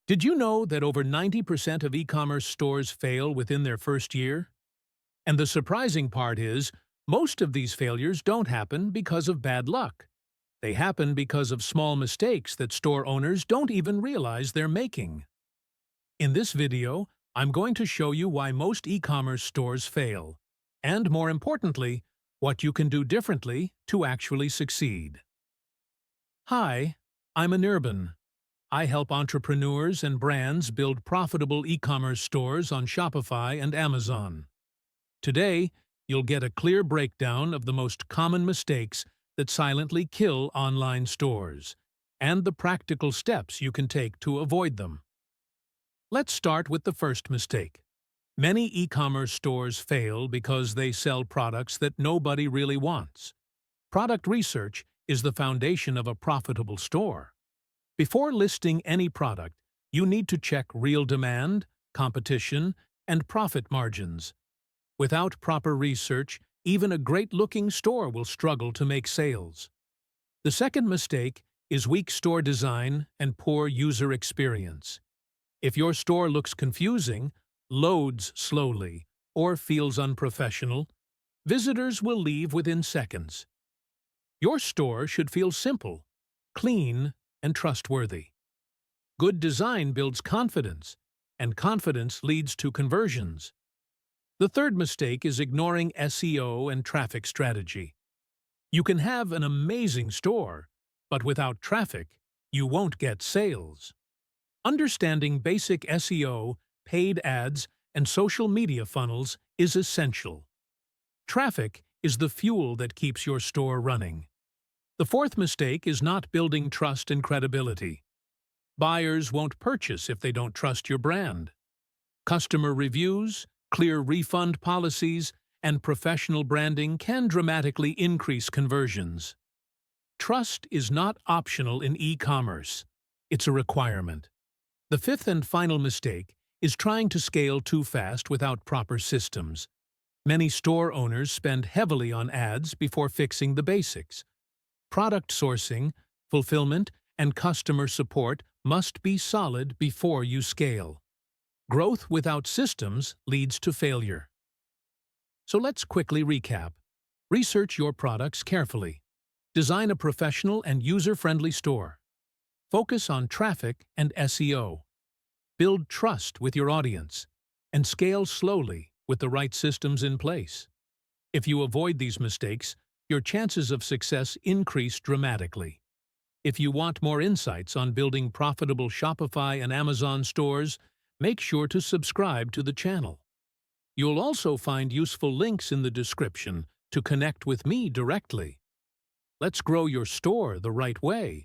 Did you know that over 90% of e-commerce stores fail within their first year? And the surprising part is, most of these failures don't happen because of bad luck. They happen because of small mistakes that store owners don't even realize they're making. In this video, I'm going to show you why most e-commerce stores fail, and more importantly, what you can do differently to actually succeed. Hi, I'm Anirban. I help entrepreneurs and brands build profitable e-commerce stores on Shopify and Amazon. Today, you'll get a clear breakdown of the most common mistakes that silently kill online stores, and the practical steps you can take to avoid them. Let's start with the first mistake. Many e-commerce stores fail because they sell products that nobody really wants. Product research is the foundation of a profitable store. Before listing any product, you need to check real demand, competition, and profit margins. Without proper research, even a great-looking store will struggle to make sales. The second mistake is weak store design and poor user experience. If your store looks confusing, loads slowly, or feels unprofessional, visitors will leave within seconds. Your store should feel simple, clean, and trustworthy. Good design builds confidence, and confidence leads to conversions. The third mistake is ignoring SEO and traffic strategy. You can have an amazing store, but without traffic, you won't get sales. Understanding basic SEO, paid ads, and social media funnels is essential. Traffic is the fuel that keeps your store running. The fourth mistake is not building trust and credibility. Buyers won't purchase if they don't trust your brand. Customer reviews, clear refund policies, and professional branding can dramatically increase conversions. Trust is not optional in e-commerce. It's a requirement. The fifth and final mistake is trying to scale too fast without proper systems. Many store owners spend heavily on ads before fixing the basics. Product sourcing, fulfillment, and customer support must be solid before you scale. Growth without systems leads to failure. So let's quickly recap. Research your products carefully. Design a professional and user-friendly store. Focus on traffic and SEO. Build trust with your audience. And scale slowly with the right systems in place. If you avoid these mistakes, your chances of success increase dramatically. If you want more insights on building profitable Shopify and Amazon stores, make sure to subscribe to the channel. You'll also find useful links in the description to connect with me directly. Let's grow your store the right way.